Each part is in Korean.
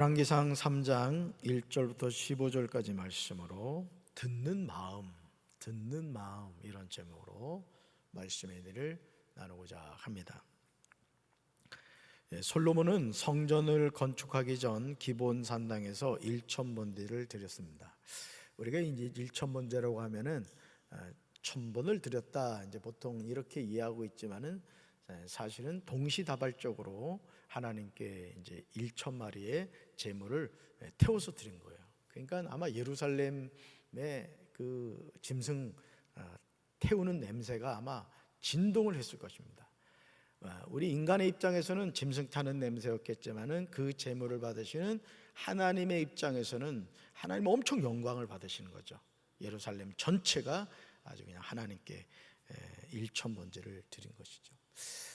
열왕기상 3장 1절부터 15절까지 말씀으로 듣는 마음 이런 제목으로 말씀의 일을 나누고자 합니다. 솔로몬은 성전을 건축하기 전 기본 산당에서 1,000번제를 드렸습니다. 우리가 이제 1,000번제라고 하면은 1,000번을 드렸다 이제 보통 이렇게 이해하고 있지만은 사실은 동시다발적으로 하나님께 이제 1,000마리의 제물을 태워서 드린 거예요. 그러니까 아마 예루살렘의 그 짐승 태우는 냄새가 아마 진동을 했을 것입니다. 우리 인간의 입장에서는 짐승 타는 냄새였겠지만은 그 제물을 받으시는 하나님의 입장에서는 하나님 엄청 영광을 받으시는 거죠. 예루살렘 전체가 아주 그냥 하나님께 1,000번제를 드린 것이죠.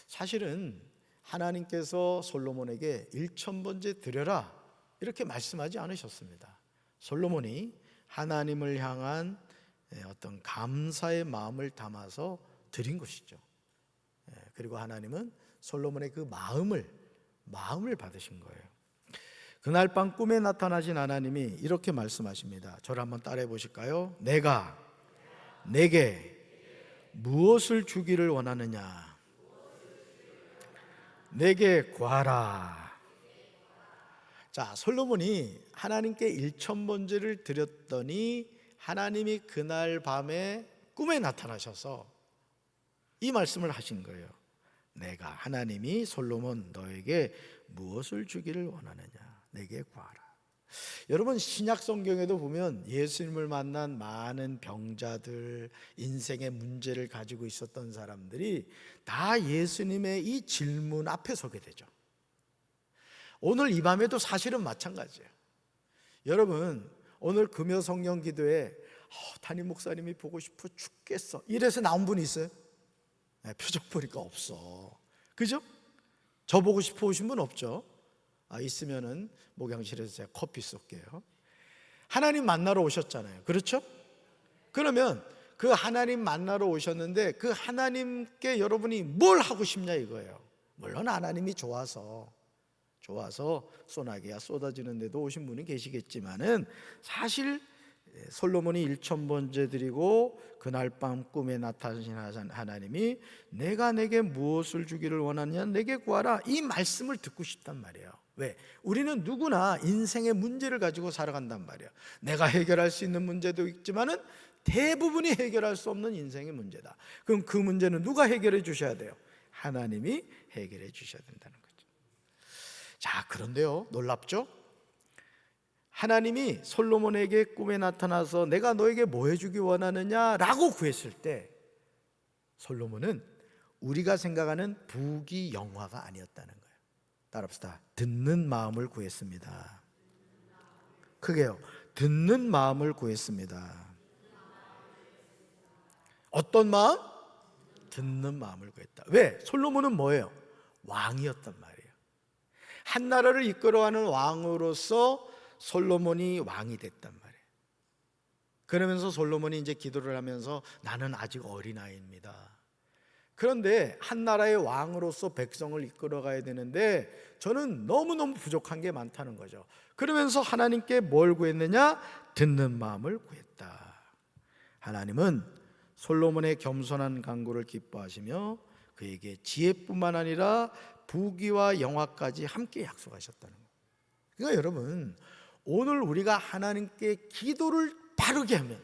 사실은 하나님께서 솔로몬에게 1,000번제 드려라 이렇게 말씀하지 않으셨습니다. 솔로몬이 하나님을 향한 어떤 감사의 마음을 담아서 드린 것이죠. 그리고 하나님은 솔로몬의 그 마음을 받으신 거예요. 그날 밤 꿈에 나타나신 하나님이 이렇게 말씀하십니다. 저를 한번 따라해 보실까요? 내가 내게 무엇을 주기를 원하느냐? 내게 구하라. 자, 솔로몬이 하나님께 1,000번제를 드렸더니 하나님이 그날 밤에 꿈에 나타나셔서 이 말씀을 하신 거예요. 내가 하나님이 솔로몬 너에게 무엇을 주기를 원하느냐? 내게 구하라. 여러분 신약 성경에도 보면 예수님을 만난 많은 병자들, 인생의 문제를 가지고 있었던 사람들이 다 예수님의 이 질문 앞에 서게 되죠. 오늘 이 밤에도 사실은 마찬가지예요. 여러분 오늘 금요 성령 기도에 담임 목사님이 보고 싶어 죽겠어 이래서 나온 분이 있어요? 표정 보니까 없어. 그죠? 저 보고 싶어 오신 분 없죠? 있으면은 목양실에서 제가 커피 쏠게요. 하나님 만나러 오셨잖아요. 그렇죠? 그러면 그 하나님 만나러 오셨는데 그 하나님께 여러분이 뭘 하고 싶냐 이거예요. 물론 하나님이 좋아서 소나기가 쏟아지는데도 오신 분이 계시겠지만은 사실 솔로몬이 1,000번제 드리고 그날 밤 꿈에 나타나신 하나님이 내가 내게 무엇을 주기를 원하느냐 내게 구하라 이 말씀을 듣고 싶단 말이에요. 왜? 우리는 누구나 인생의 문제를 가지고 살아간단 말이에요. 내가 해결할 수 있는 문제도 있지만은 대부분이 해결할 수 없는 인생의 문제다. 그럼 그 문제는 누가 해결해 주셔야 돼요? 하나님이 해결해 주셔야 된다는 거죠. 자, 그런데요 놀랍죠? 하나님이 솔로몬에게 꿈에 나타나서 내가 너에게 뭐 해주기 원하느냐라고 구했을 때 솔로몬은 우리가 생각하는 부귀영화가 아니었다는 거예요. 따라합시다. 듣는 마음을 구했습니다. 크게요. 듣는 마음을 구했습니다. 어떤 마음? 듣는 마음을 구했다. 왜? 솔로몬은 뭐예요? 왕이었단 말이에요. 한 나라를 이끌어가는 왕으로서 솔로몬이 왕이 됐단 말이에요. 그러면서 솔로몬이 이제 기도를 하면서 나는 아직 어린아이입니다. 그런데 한 나라의 왕으로서 백성을 이끌어가야 되는데 저는 너무너무 부족한 게 많다는 거죠. 그러면서 하나님께 뭘 구했느냐? 듣는 마음을 구했다. 하나님은 솔로몬의 겸손한 간구를 기뻐하시며 그에게 지혜뿐만 아니라 부귀와 영화까지 함께 약속하셨다는 거예요. 그러니까 여러분 오늘 우리가 하나님께 기도를 바르게 하면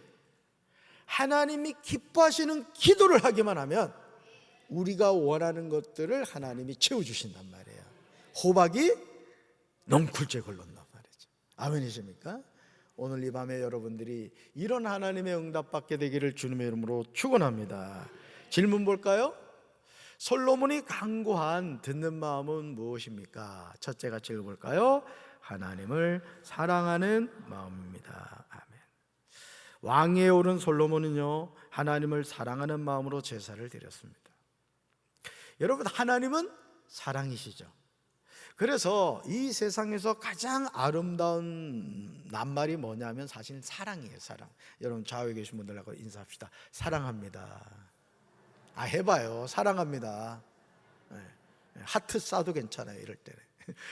하나님이 기뻐하시는 기도를 하기만 하면 우리가 원하는 것들을 하나님이 채워주신단 말이에요. 호박이 넝쿨째 걸렀단 말이죠. 아멘이십니까? 오늘 이 밤에 여러분들이 이런 하나님의 응답 받게 되기를 주님의 이름으로 축원합니다. 질문 볼까요? 솔로몬이 간구한 듣는 마음은 무엇입니까? 첫째 같이 읽어볼까요? 하나님을 사랑하는 마음입니다. 아멘. 왕위에 오른 솔로몬은요 하나님을 사랑하는 마음으로 제사를 드렸습니다. 여러분 하나님은 사랑이시죠. 그래서 이 세상에서 가장 아름다운 낱말이 뭐냐면 사실 사랑이에요. 사랑. 여러분 좌우에 계신 분들하고 인사합시다. 사랑합니다. 해봐요. 사랑합니다. 하트 쏴도 괜찮아요 이럴 때.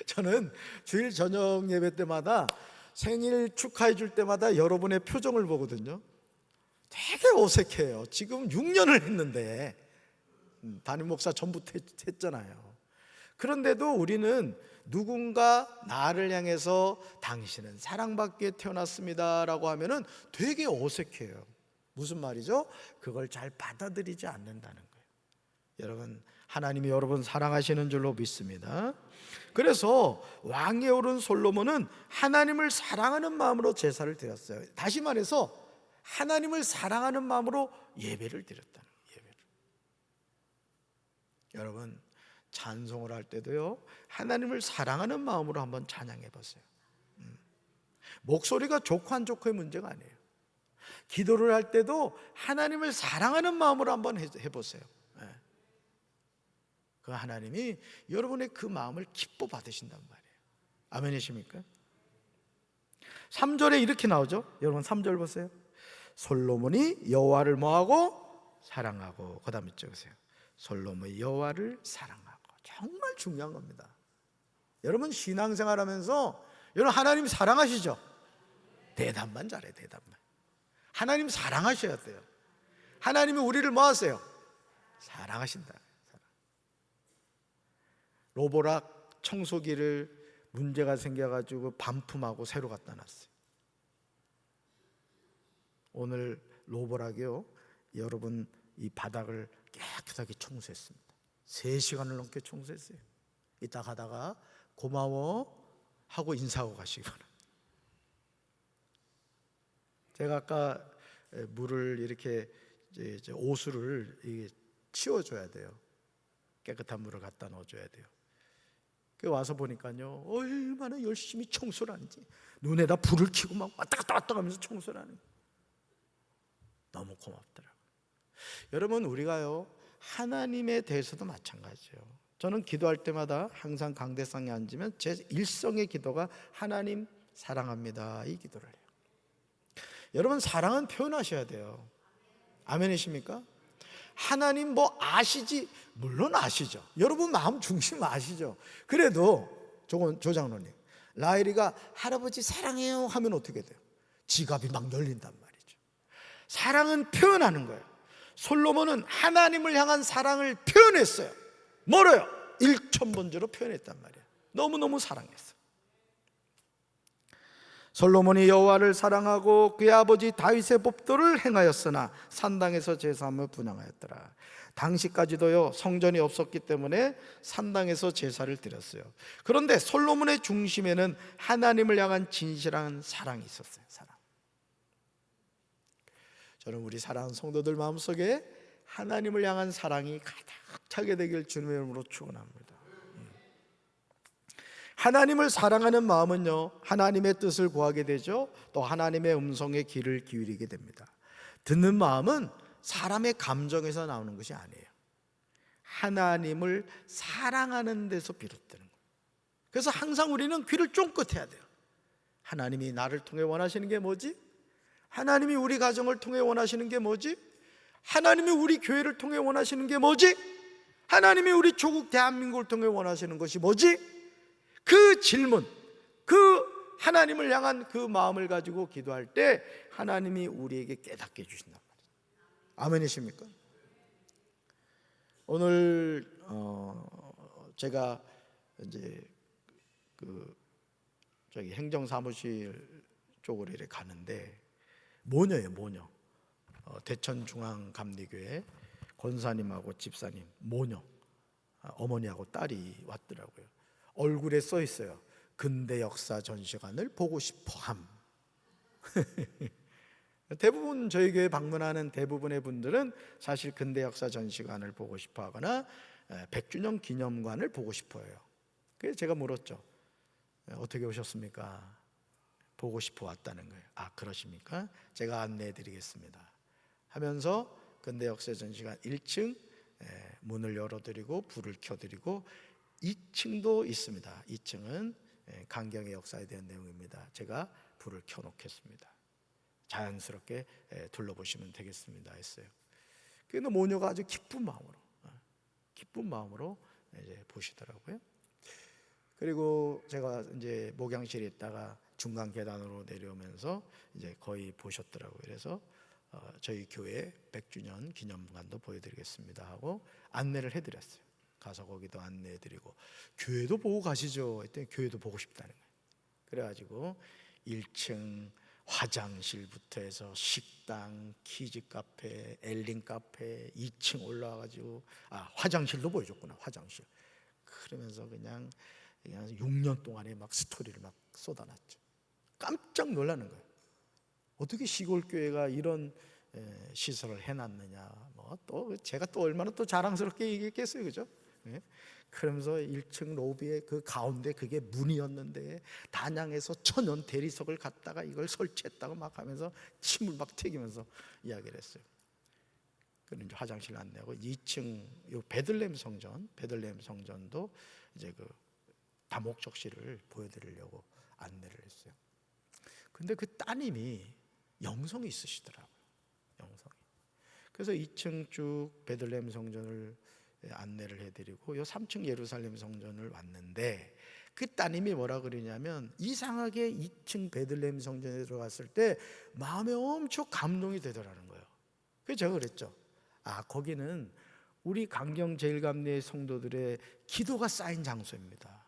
저는 주일 저녁 예배 때마다 생일 축하해 줄 때마다 여러분의 표정을 보거든요. 되게 어색해요. 지금 6년을 했는데 담임 목사 전부 했잖아요. 그런데도 우리는 누군가 나를 향해서 당신은 사랑받기에 태어났습니다 라고 하면은 되게 어색해요. 무슨 말이죠? 그걸 잘 받아들이지 않는다는 거예요. 여러분, 하나님이 여러분 사랑하시는 줄로 믿습니다. 그래서 왕위에 오른 솔로몬은 하나님을 사랑하는 마음으로 제사를 드렸어요. 다시 말해서 하나님을 사랑하는 마음으로 예배를 드렸다는 거예요. 예배를. 여러분, 찬송을 할 때도요, 하나님을 사랑하는 마음으로 한번 찬양해 보세요. 목소리가 좋고 안 좋고의 문제가 아니에요. 기도를 할 때도 하나님을 사랑하는 마음으로 한번 해보세요. 그 하나님이 여러분의 그 마음을 기뻐 받으신단 말이에요. 아멘이십니까? 3절에 이렇게 나오죠. 여러분 3절 보세요. 솔로몬이 여호와를 뭐하고? 사랑하고. 그 다음에 적으세요. 솔로몬이 여호와를 사랑하고. 정말 중요한 겁니다. 여러분 신앙생활하면서 여러분 하나님 사랑하시죠? 대답만 잘해. 대답만. 하나님 사랑하셔야 돼요. 하나님이 우리를 뭐 하세요? 사랑하신다. 로보락 청소기를 문제가 생겨가지고 반품하고 새로 갖다 놨어요. 오늘 로보락이요, 여러분 이 바닥을 깨끗하게 청소했습니다. 3시간을 넘게 청소했어요. 이따 가다가 고마워 하고 인사하고 가시기 바랍니다. 제가 아까 물을 이렇게 이제 오수를 치워줘야 돼요. 깨끗한 물을 갖다 넣어줘야 돼요. 와서 보니까요, 얼마나 열심히 청소를 하는지. 눈에다 불을 켜고 막 왔다 갔다 하면서 청소를 하는 거예요. 너무 고맙더라고요. 여러분, 우리가요 하나님에 대해서도 마찬가지예요. 저는 기도할 때마다 항상 강대상에 앉으면 제 일성의 기도가 하나님 사랑합니다, 이 기도를 해요. 여러분, 사랑은 표현하셔야 돼요. 아멘이십니까? 하나님 뭐 아시지? 물론 아시죠. 여러분 마음 중심 아시죠? 그래도 조 장로님, 라헬이가 할아버지 사랑해요 하면 어떻게 돼요? 지갑이 막 열린단 말이죠. 사랑은 표현하는 거예요. 솔로몬은 하나님을 향한 사랑을 표현했어요. 뭐래요? 일천번제로 표현했단 말이에요. 너무너무 사랑했어요. 솔로몬이 여호와를 사랑하고 그의 아버지 다윗의 법도를 행하였으나 산당에서 제사함을 분향하였더라. 당시까지도요 성전이 없었기 때문에 산당에서 제사를 드렸어요. 그런데 솔로몬의 중심에는 하나님을 향한 진실한 사랑이 있었어요. 사랑. 저는 우리 사랑하는 성도들 마음속에 하나님을 향한 사랑이 가득 차게 되길 주님의 이름으로 축원합니다. 하나님을 사랑하는 마음은요 하나님의 뜻을 구하게 되죠. 또 하나님의 음성에 귀를 기울이게 됩니다. 듣는 마음은 사람의 감정에서 나오는 것이 아니에요. 하나님을 사랑하는 데서 비롯되는 거예요. 그래서 항상 우리는 귀를 쫑긋해야 돼요. 하나님이 나를 통해 원하시는 게 뭐지? 하나님이 우리 가정을 통해 원하시는 게 뭐지? 하나님이 우리 교회를 통해 원하시는 게 뭐지? 하나님이 우리 조국 대한민국을 통해 원하시는 것이 뭐지? 그 질문, 그 하나님을 향한 그 마음을 가지고 기도할 때 하나님이 우리에게 깨닫게 해주신단 말이에요. 아멘이십니까? 오늘 제가 이제 저기 행정사무실 쪽으로 이렇게 가는데 모녀예요, 모녀. 대천중앙감리교회 권사님하고 집사님 모녀, 어머니하고 딸이 왔더라고요. 얼굴에 써 있어요. 근대 역사 전시관을 보고 싶어 함. 대부분 저희 교회 방문하는 대부분의 분들은 사실 근대 역사 전시관을 보고 싶어 하거나 100주년 기념관을 보고 싶어 해요. 그래서 제가 물었죠. 어떻게 오셨습니까? 보고 싶어 왔다는 거예요. 아, 그러십니까? 제가 안내해 드리겠습니다 하면서 근대 역사 전시관 1층 문을 열어드리고 불을 켜드리고 2층도 있습니다. 2층은 강경의 역사에 대한 내용입니다. 제가 불을 켜놓겠습니다. 자연스럽게 둘러보시면 되겠습니다 했어요. 그래서 모녀가 아주 기쁜 마음으로 이제 보시더라고요. 그리고 제가 이제 목양실에 있다가 중간 계단으로 내려오면서 이제 거의 보셨더라고요. 그래서 저희 교회 100주년 기념관도 보여드리겠습니다 하고 안내를 해드렸어요. 가서 거기도 안내해드리고, 교회도 보고 가시죠 했더니 교회도 보고 싶다는 거예요. 그래가지고 1층 화장실부터 해서 식당, 키즈 카페, 엘린 카페 2층 올라와가지고, 화장실도 보여줬구나. 화장실. 그러면서 그냥 6년 동안에 막 스토리를 막 쏟아놨죠. 깜짝 놀라는 거예요. 어떻게 시골 교회가 이런 시설을 해놨느냐. 또 제가 또 얼마나 또 자랑스럽게 얘기했겠어요, 그죠? 그러면서 1층 로비에 그 가운데 그게 문이었는데 단양에서 천연 대리석을 갖다가 이걸 설치했다고 막 하면서 침을 막 튀기면서 이야기를 했어요. 그리고 이제 화장실 안내하고 2층 요 베들레헴 성전도 이제 그 다목적실을 보여드리려고 안내를 했어요. 근데 그 따님이 영성이 있으시더라고요. 영성이. 그래서 2층 쭉 베들레헴 성전을 안내를 해드리고 요 3층 예루살렘 성전을 왔는데, 그 따님이 뭐라 그러냐면 이상하게 2층 베들레헴 성전에 들어갔을 때 마음에 엄청 감동이 되더라는 거예요. 그래서 제가 그랬죠. 거기는 우리 강경제일감리의 성도들의 기도가 쌓인 장소입니다.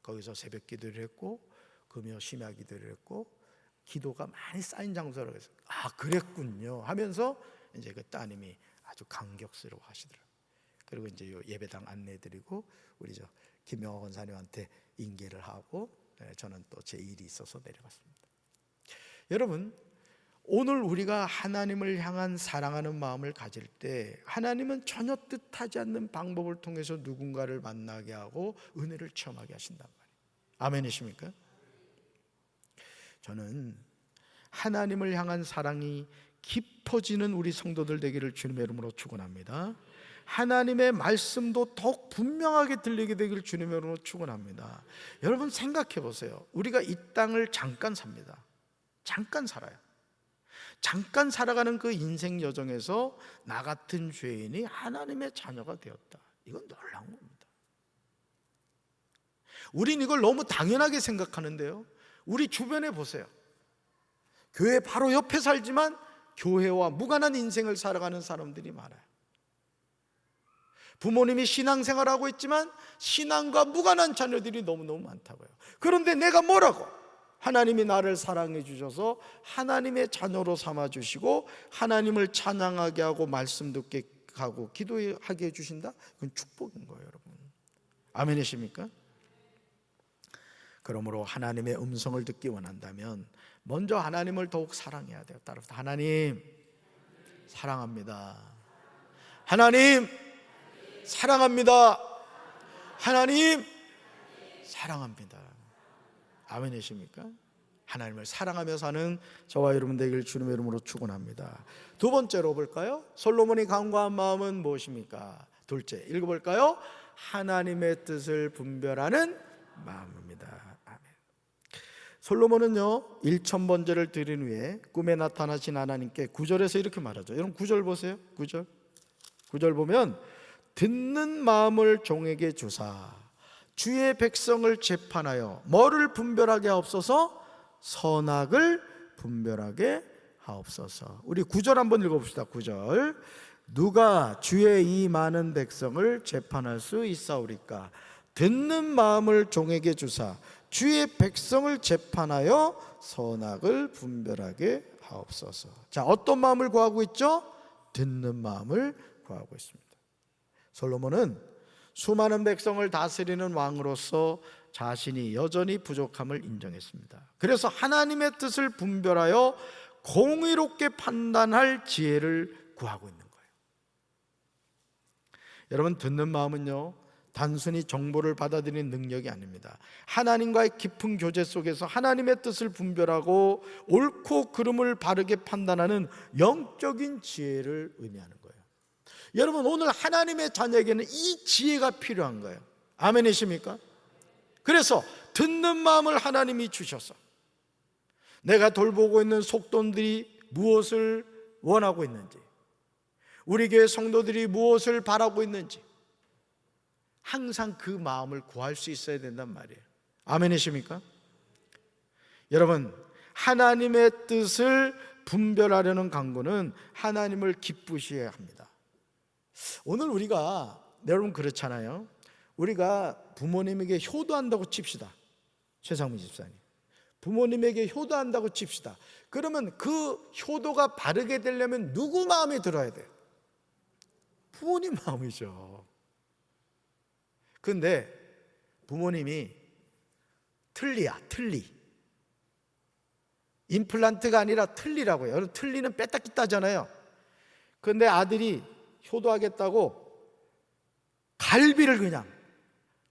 거기서 새벽 기도를 했고 금요 심야 기도를 했고 기도가 많이 쌓인 장소라고 해서 그랬군요 하면서 이제 그 따님이 아주 감격스러워 하시더라고요. 그리고 이제 예배당 안내해드리고 우리 김명호 권사님한테 인계를 하고 저는 또 제 일이 있어서 내려갔습니다. 여러분, 오늘 우리가 하나님을 향한 사랑하는 마음을 가질 때 하나님은 전혀 뜻하지 않는 방법을 통해서 누군가를 만나게 하고 은혜를 체험하게 하신단 말이에요. 아멘이십니까? 저는 하나님을 향한 사랑이 깊어지는 우리 성도들 되기를 주님의 이름으로 축원합니다. 하나님의 말씀도 더욱 분명하게 들리게 되기를 주님의 이름으로 축원합니다. 여러분 생각해 보세요. 우리가 이 땅을 잠깐 삽니다. 잠깐 살아요. 잠깐 살아가는 그 인생 여정에서 나 같은 죄인이 하나님의 자녀가 되었다. 이건 놀라운 겁니다. 우린 이걸 너무 당연하게 생각하는데요, 우리 주변에 보세요. 교회 바로 옆에 살지만 교회와 무관한 인생을 살아가는 사람들이 많아요. 부모님이 신앙생활하고 있지만 신앙과 무관한 자녀들이 너무너무 많다고요. 그런데 내가 뭐라고? 하나님이 나를 사랑해 주셔서 하나님의 자녀로 삼아 주시고 하나님을 찬양하게 하고 말씀 듣게 하고 기도하게 해주신다? 그건 축복인 거예요, 여러분. 아멘이십니까? 그러므로 하나님의 음성을 듣기 원한다면 먼저 하나님을 더욱 사랑해야 돼요. 따라서 하나님 사랑합니다. 하나님 사랑합니다. 하나님 사랑합니다. 아멘이십니까? 하나님을 사랑하며 사는 저와 여러분 되기를 주님의 이름으로 축원합니다. 두 번째로 볼까요? 솔로몬이 간구한 마음은 무엇입니까? 둘째, 읽어볼까요? 하나님의 뜻을 분별하는 마음입니다. 아멘. 솔로몬은요 1000번제를 드린 후에 꿈에 나타나신 하나님께 9절에서 이렇게 말하죠. 여러분 9절 보세요. 9절 보면 듣는 마음을 종에게 주사 주의 백성을 재판하여 뭐를 분별하게 하옵소서? 선악을 분별하게 하옵소서. 우리 9절 한번 읽어봅시다. 9절. 누가 주의 이 많은 백성을 재판할 수 있사오리까? 듣는 마음을 종에게 주사 주의 백성을 재판하여 선악을 분별하게 하옵소서. 자, 어떤 마음을 구하고 있죠? 듣는 마음을 구하고 있습니다. 솔로몬은 수많은 백성을 다스리는 왕으로서 자신이 여전히 부족함을 인정했습니다. 그래서 하나님의 뜻을 분별하여 공의롭게 판단할 지혜를 구하고 있는 거예요. 여러분, 듣는 마음은요 단순히 정보를 받아들이는 능력이 아닙니다. 하나님과의 깊은 교제 속에서 하나님의 뜻을 분별하고 옳고 그름을 바르게 판단하는 영적인 지혜를 의미하는 거예요. 여러분, 오늘 하나님의 자녀에게는 이 지혜가 필요한 거예요. 아멘이십니까? 그래서 듣는 마음을 하나님이 주셔서 내가 돌보고 있는 속돈들이 무엇을 원하고 있는지, 우리 교회 성도들이 무엇을 바라고 있는지 항상 그 마음을 구할 수 있어야 된단 말이에요. 아멘이십니까? 여러분, 하나님의 뜻을 분별하려는 강구는 하나님을 기쁘시해야 합니다. 오늘 우리가, 여러분 그렇잖아요. 우리가 부모님에게 효도한다고 칩시다. 최상민 집사님, 부모님에게 효도한다고 칩시다. 그러면 그 효도가 바르게 되려면 누구 마음에 들어야 돼요? 부모님 마음이죠. 근데 부모님이 틀리야, 틀리. 임플란트가 아니라 틀리라고요. 여러분, 틀리는 뺐다 꼈다잖아요. 근데 아들이 효도하겠다고 갈비를, 그냥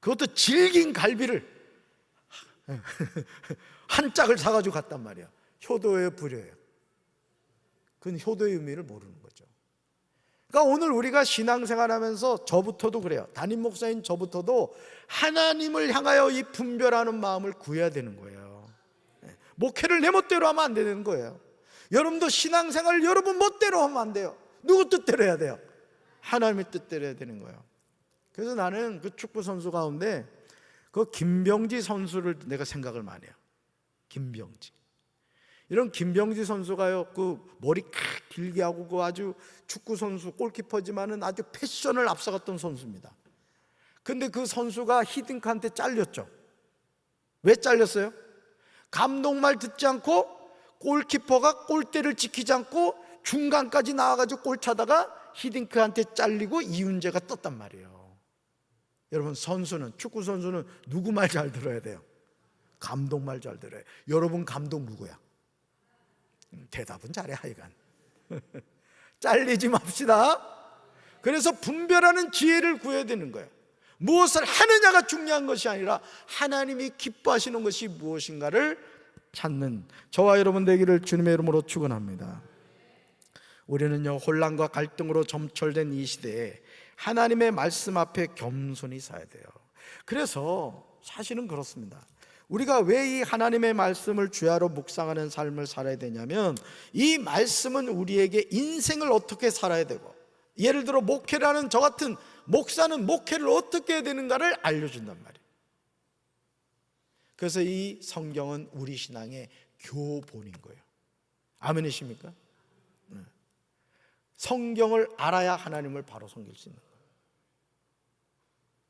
그것도 질긴 갈비를 한 짝을 사가지고 갔단 말이야. 효도예요, 불효예요? 그건 효도의 의미를 모르는 거죠. 그러니까 오늘 우리가 신앙생활하면서 저부터도 그래요. 담임 목사인 저부터도 하나님을 향하여 이 분별하는 마음을 구해야 되는 거예요. 목회를 내 멋대로 하면 안 되는 거예요. 여러분도 신앙생활을 여러분 멋대로 하면 안 돼요. 누구 뜻대로 해야 돼요? 하나님의 뜻대로 해야 되는 거예요. 그래서 나는 그 축구 선수 가운데 그 김병지 선수를 내가 생각을 많이 해요. 김병지. 이런 김병지 선수가요, 그 머리 길게 하고 그 아주 축구 선수, 골키퍼지만은 아주 패션을 앞서갔던 선수입니다. 근데 그 선수가 히딩크한테 잘렸죠. 왜 잘렸어요? 감독 말 듣지 않고 골키퍼가 골대를 지키지 않고 중간까지 나와가지고 골 차다가 히딩크한테 잘리고 이윤재가 떴단 말이에요. 여러분, 선수는, 축구 선수는 누구 말 잘 들어야 돼요? 감독 말 잘 들어요. 여러분 감독 누구야? 대답은 잘해 하여간. 잘리지 맙시다. 그래서 분별하는 지혜를 구해야 되는 거예요. 무엇을 하느냐가 중요한 것이 아니라 하나님이 기뻐하시는 것이 무엇인가를 찾는 저와 여러분 되기를 주님의 이름으로 축원합니다. 우리는요, 혼란과 갈등으로 점철된 이 시대에 하나님의 말씀 앞에 겸손히 서야 돼요. 그래서 사실은 그렇습니다. 우리가 왜 이 하나님의 말씀을 주야로 묵상하는 삶을 살아야 되냐면, 이 말씀은 우리에게 인생을 어떻게 살아야 되고, 예를 들어 목회라는 저 같은 목사는 목회를 어떻게 해야 되는가를 알려준단 말이에요. 그래서 이 성경은 우리 신앙의 교본인 거예요. 아멘이십니까? 성경을 알아야 하나님을 바로 섬길 수 있는 거예요.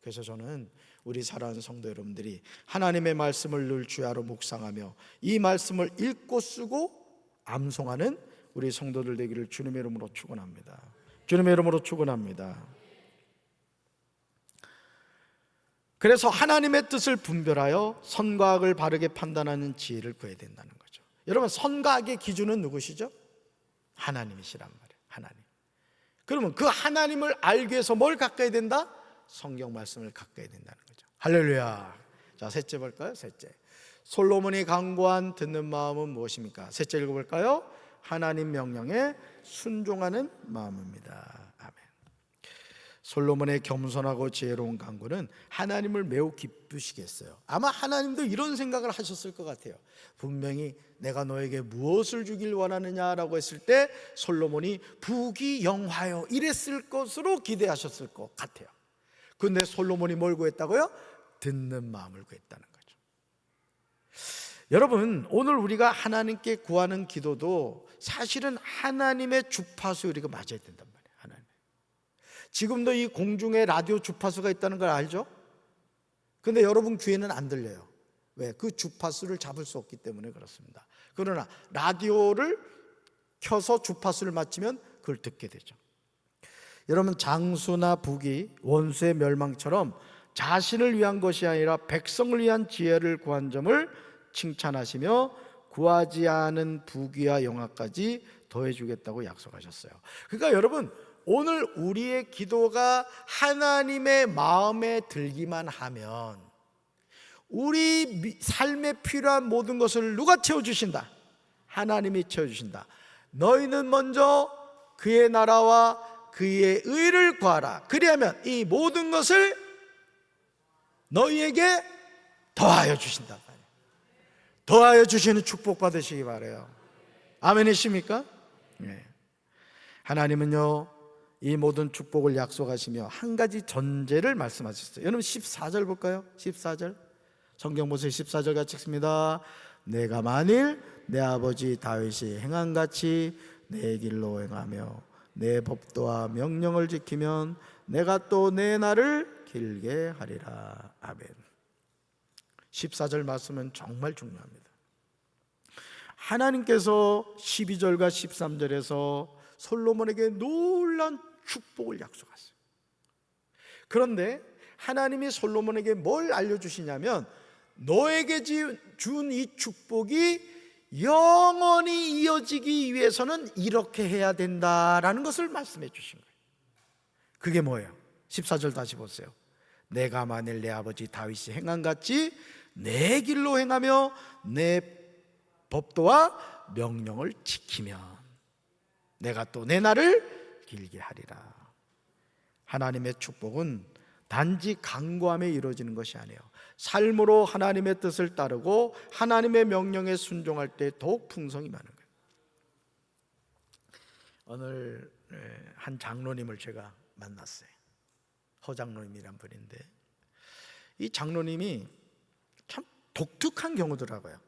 그래서 저는 우리 사랑하는 성도 여러분들이 하나님의 말씀을 늘 주야로 묵상하며 이 말씀을 읽고 쓰고 암송하는 우리 성도들 되기를 주님의 이름으로 축원합니다. 주님의 이름으로 축원합니다. 그래서 하나님의 뜻을 분별하여 선과 악을 바르게 판단하는 지혜를 구해야 된다는 거죠. 여러분, 선과 악의 기준은 누구시죠? 하나님이시란 말이에요. 하나님. 그러면 그 하나님을 알기 위해서 뭘 가까이 된다? 성경 말씀을 가까이 된다는 거죠. 할렐루야. 자, 셋째 볼까요? 셋째, 솔로몬이 강구한 듣는 마음은 무엇입니까? 셋째 읽어볼까요? 하나님 명령에 순종하는 마음입니다. 아멘. 솔로몬의 겸손하고 지혜로운 강구는 하나님을 매우 기쁘시게 했어요. 아마 하나님도 이런 생각을 하셨을 것 같아요. 분명히 내가 너에게 무엇을 주길 원하느냐라고 했을 때 솔로몬이 부귀영화요 이랬을 것으로 기대하셨을 것 같아요. 그런데 솔로몬이 뭘 구했다고요? 듣는 마음을 구했다는 거죠. 여러분, 오늘 우리가 하나님께 구하는 기도도 사실은 하나님의 주파수 우리가 맞아야 된단 말이에요. 하나님. 지금도 이 공중에 라디오 주파수가 있다는 걸 알죠? 근데 여러분 귀에는 안 들려요. 왜? 그 주파수를 잡을 수 없기 때문에 그렇습니다. 그러나 라디오를 켜서 주파수를 맞추면 그걸 듣게 되죠. 여러분, 장수나 부귀, 원수의 멸망처럼 자신을 위한 것이 아니라 백성을 위한 지혜를 구한 점을 칭찬하시며 구하지 않은 부귀와 영화까지 더해주겠다고 약속하셨어요. 그러니까 여러분, 오늘 우리의 기도가 하나님의 마음에 들기만 하면 우리 삶에 필요한 모든 것을 누가 채워주신다? 하나님이 채워주신다. 너희는 먼저 그의 나라와 그의 의를 구하라. 그리하면 이 모든 것을 너희에게 더하여 주신다. 더하여 주시는 축복 받으시기 바라요. 아멘이십니까? 네. 하나님은요, 이 모든 축복을 약속하시며 한 가지 전제를 말씀하셨어요. 여러분 14절 볼까요? 14절. 성경 보세요. 14절 같이 읽습니다. 내가 만일 내 아버지 다윗이 행한같이 내 길로 행하며 내 법도와 명령을 지키면 내가 또 내 날을 길게 하리라. 아멘. 14절 말씀은 정말 중요합니다. 하나님께서 12절과 13절에서 솔로몬에게 놀라운 축복을 약속하세요. 그런데 하나님이 솔로몬에게 뭘 알려주시냐면 너에게 준 이 축복이 영원히 이어지기 위해서는 이렇게 해야 된다라는 것을 말씀해 주신 거예요. 그게 뭐예요? 14절 다시 보세요. 내가 만일 내 아버지 다윗이 행한같이 내 길로 행하며 내 법도와 명령을 지키면 내가 또 내 날을 길게 하리라. 하나님의 축복은 단지 간구함에 이루어지는 것이 아니에요. 삶으로 하나님의 뜻을 따르고 하나님의 명령에 순종할 때 더욱 풍성이 많은 거예요. 오늘 한 장로님을 제가 만났어요. 허 장로님이란 분인데 이 장로님이 참 독특한 경우더라고요.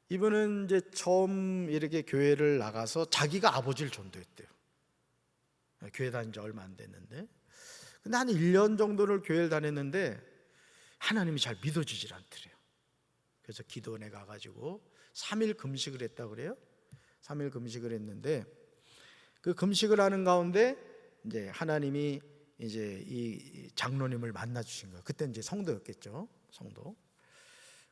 이분은 이제 처음 이렇게 교회를 나가서 자기가 아버지를 전도했대요. 교회 다닌 지 얼마 안 됐는데, 근데 한 1년 정도를 교회를 다녔는데 하나님이 잘 믿어지질 않더래요. 그래서 기도원에 가가지고 3일 금식을 했다고 그래요. 3일 금식을 했는데 그 금식을 하는 가운데 이제 하나님이 이제 이 장로님을 만나 주신 거예요. 그때 이제 성도였겠죠, 성도.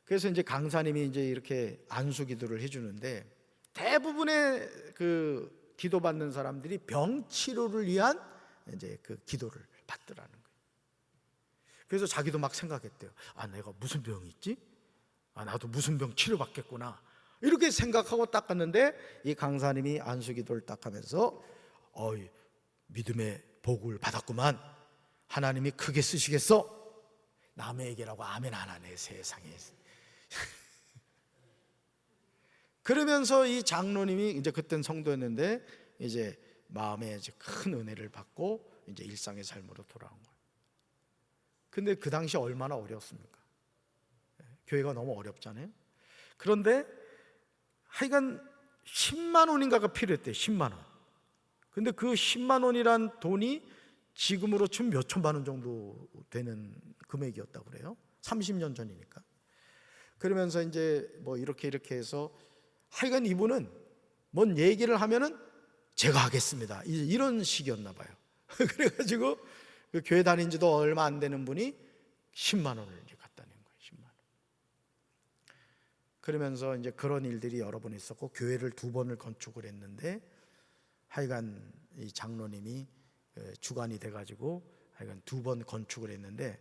그래서 이제 강사님이 이제 이렇게 안수 기도를 해주는데 대부분의 그 기도받는 사람들이 병 치료를 위한 이제 그 기도를 받더라는 거예요. 그래서 자기도 막 생각했대요. 아, 내가 무슨 병이 있지? 아, 나도 무슨 병 치료받겠구나. 이렇게 생각하고 딱 갔는데 이 강사님이 안수 기도를 딱 하면서 믿음의 복을 받았구만. 하나님이 크게 쓰시겠어? 남의 얘기라고 아멘 안 하네, 세상에. 그러면서 이 장로님이 이제 그땐 성도였는데 이제 마음에 이제 큰 은혜를 받고 이제 일상의 삶으로 돌아온 거예요. 근데 그 당시 얼마나 어려웠습니까? 교회가 너무 어렵잖아요. 그런데 하여간 10만 원인가가 필요했대요. 10만 원. 근데 그 10만 원이란 돈이 지금으로 치면 몇 천만 원 정도 되는 금액이었다고 그래요. 30년 전이니까. 그러면서 이제 뭐 이렇게 해서 하여간 이분은 뭔 얘기를 하면은 제가 하겠습니다, 이런 식이었나 봐요. 그래가지고 그 교회 다닌 지도 얼마 안 되는 분이 10만 원을 이제 갖다 낸 거예요. 10만 원. 그러면서 이제 그런 일들이 여러 번 있었고 교회를 2번을 건축을 했는데 하여간 이 장로님이 주관이 돼가지고 하여간 2번 건축을 했는데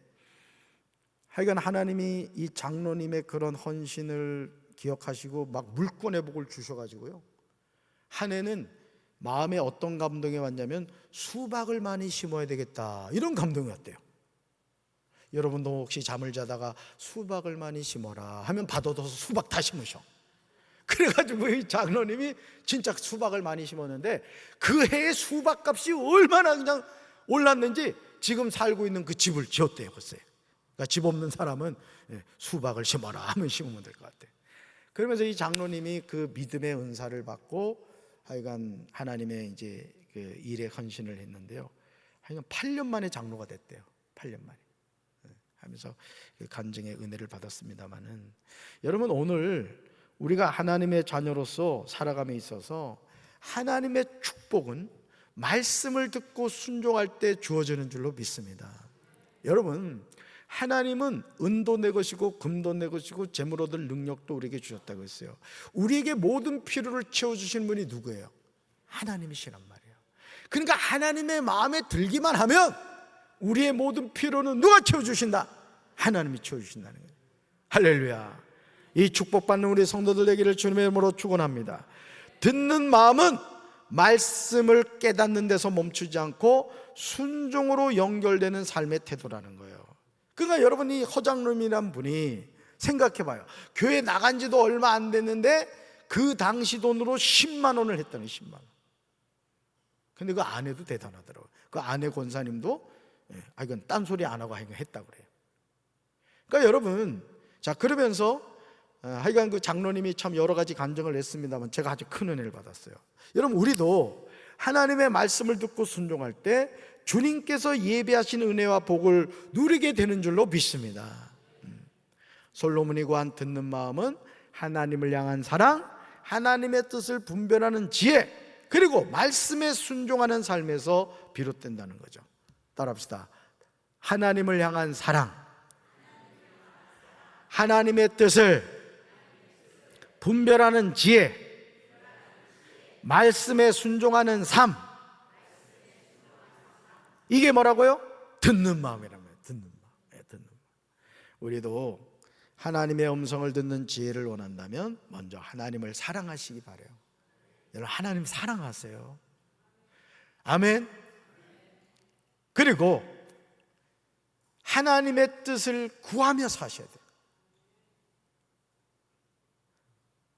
하여간 하나님이 이 장로님의 그런 헌신을 기억하시고 막 물권의 복을 주셔가지고요, 한 해는 마음에 어떤 감동이 왔냐면 수박을 많이 심어야 되겠다, 이런 감동이 왔대요. 여러분도 혹시 잠을 자다가 수박을 많이 심어라 하면 받아둬서 수박 다 심으셔. 그래가지고 이 장로님이 진짜 수박을 많이 심었는데 그 해에 수박값이 얼마나 그냥 올랐는지 지금 살고 있는 그 집을 지었대요. 글쎄요. 그러니까 집 없는 사람은 수박을 심어라 하면 심으면 될 것 같아요. 그러면서 이 장로님이 그 믿음의 은사를 받고 하여간 하나님의 이제 그 일에 헌신을 했는데요, 하여간 8년 만에 장로가 됐대요. 8년 만에 하면서 간증의 은혜를 받았습니다마는, 여러분 오늘 우리가 하나님의 자녀로서 살아감에 있어서 하나님의 축복은 말씀을 듣고 순종할 때 주어지는 줄로 믿습니다. 여러분, 하나님은 은도 내 것이고 금도 내 것이고 재물 얻을 능력도 우리에게 주셨다고 했어요. 우리에게 모든 필요를 채워주신 분이 누구예요? 하나님이시란 말이에요. 그러니까 하나님의 마음에 들기만 하면 우리의 모든 필요는 누가 채워주신다? 하나님이 채워주신다는 거예요. 할렐루야. 이 축복받는 우리 성도들 되기를 주님의 이름으로 축원합니다. 듣는 마음은 말씀을 깨닫는 데서 멈추지 않고 순종으로 연결되는 삶의 태도라는 거예요. 그러니까 여러분이 허장님이란 분이 생각해봐요. 교회 나간 지도 얼마 안 됐는데 그 당시 돈으로 10만 원을 했다니, 10만 원. 근데 그 아내도 대단하더라고요. 그 아내 권사님도 이건 딴소리 안 하고 했다고 그래요. 그러니까 여러분, 자, 그러면서 하여간 그 장로님이 참 여러 가지 간증을 했습니다만 제가 아주 큰 은혜를 받았어요. 여러분, 우리도 하나님의 말씀을 듣고 순종할 때 주님께서 예비하신 은혜와 복을 누리게 되는 줄로 믿습니다. 솔로몬이 구한 듣는 마음은 하나님을 향한 사랑, 하나님의 뜻을 분별하는 지혜, 그리고 말씀에 순종하는 삶에서 비롯된다는 거죠. 따라합시다. 하나님을 향한 사랑, 하나님의 뜻을 분별하는 지혜, 말씀에 순종하는 삶. 이게 뭐라고요? 듣는 마음이라는 거예요. 듣는 마음. 듣는 마음. 우리도 하나님의 음성을 듣는 지혜를 원한다면 먼저 하나님을 사랑하시기 바라요. 여러분, 하나님 사랑하세요. 아멘. 그리고 하나님의 뜻을 구하며 사셔야 돼요.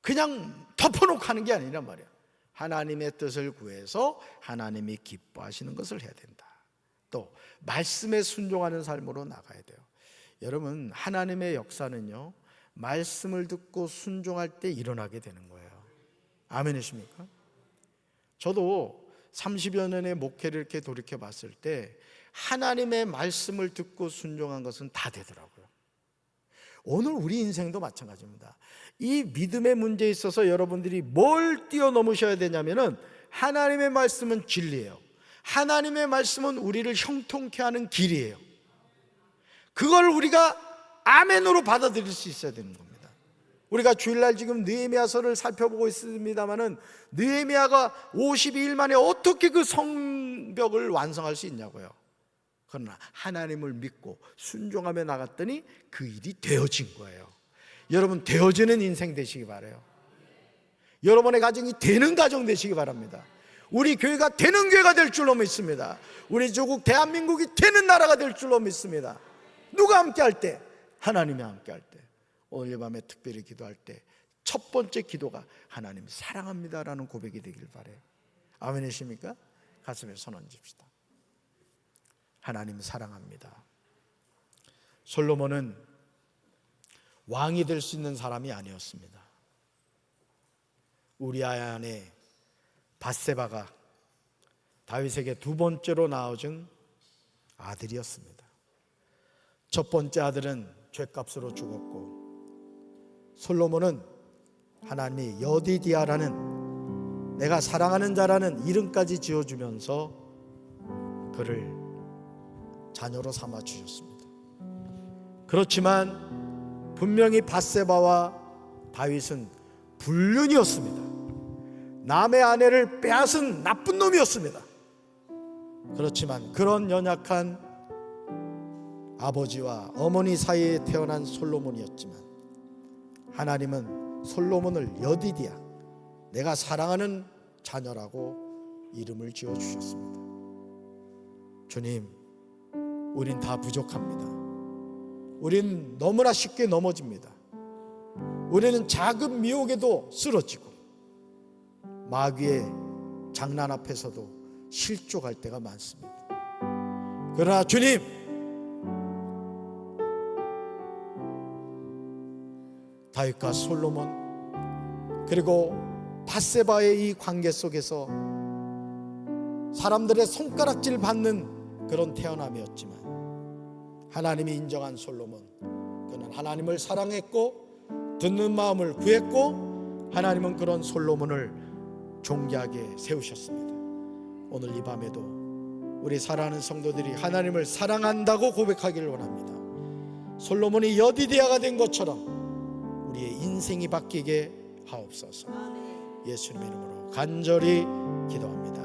그냥 덮어놓고 하는 게 아니란 말이야. 하나님의 뜻을 구해서 하나님이 기뻐하시는 것을 해야 된다. 또 말씀에 순종하는 삶으로 나가야 돼요. 여러분, 하나님의 역사는요, 말씀을 듣고 순종할 때 일어나게 되는 거예요. 아멘이십니까? 저도 30여 년의 목회를 이렇게 돌이켜 봤을 때 하나님의 말씀을 듣고 순종한 것은 다 되더라고요. 오늘 우리 인생도 마찬가지입니다. 이 믿음의 문제에 있어서 여러분들이 뭘 뛰어넘으셔야 되냐면은, 하나님의 말씀은 진리예요. 하나님의 말씀은 우리를 형통케 하는 길이에요. 그걸 우리가 아멘으로 받아들일 수 있어야 되는 겁니다. 우리가 주일날 지금 느헤미야서를 살펴보고 있습니다만은, 느헤미야가 52일 만에 어떻게 그 성벽을 완성할 수 있냐고요. 그러나 하나님을 믿고 순종하며 나갔더니 그 일이 되어진 거예요. 여러분, 되어지는 인생 되시기 바라요. 여러분의 가정이 되는 가정 되시기 바랍니다. 우리 교회가 되는 교회가 될 줄로 믿습니다. 우리 조국 대한민국이 되는 나라가 될 줄로 믿습니다. 누가 함께 할 때? 하나님이 함께 할 때. 오늘 밤에 특별히 기도할 때 첫 번째 기도가 하나님 사랑합니다라는 고백이 되길 바라요. 아멘이십니까? 가슴에 손 얹읍시다. 하나님 사랑합니다. 솔로몬은 왕이 될 수 있는 사람이 아니었습니다. 우리아의 아내 밧세바가 다윗에게 두 번째로 낳아준 아들이었습니다. 첫 번째 아들은 죗값으로 죽었고, 솔로몬은 하나님이 여디디아라는, 내가 사랑하는 자라는 이름까지 지어주면서 그를 자녀로 삼아 주셨습니다. 그렇지만 분명히 밧세바와 다윗은 불륜이었습니다. 남의 아내를 빼앗은 나쁜 놈이었습니다. 그렇지만 그런 연약한 아버지와 어머니 사이에 태어난 솔로몬이었지만, 하나님은 솔로몬을 여디디아, 내가 사랑하는 자녀라고 이름을 지어주셨습니다. 주님, 우린 다 부족합니다. 우린 너무나 쉽게 넘어집니다. 우리는 작은 미혹에도 쓰러지고 마귀의 장난 앞에서도 실족할 때가 많습니다. 그러나 주님, 다윗과 솔로몬 그리고 밧세바의 이 관계 속에서 사람들의 손가락질 받는 그런 태어남이었지만, 하나님이 인정한 솔로몬, 그는 하나님을 사랑했고 듣는 마음을 구했고, 하나님은 그런 솔로몬을 존귀하게 세우셨습니다. 오늘 이 밤에도 우리 사랑하는 성도들이 하나님을 사랑한다고 고백하기를 원합니다. 솔로몬이 여디디아가 된 것처럼 우리의 인생이 바뀌게 하옵소서. 예수님의 이름으로 간절히 기도합니다.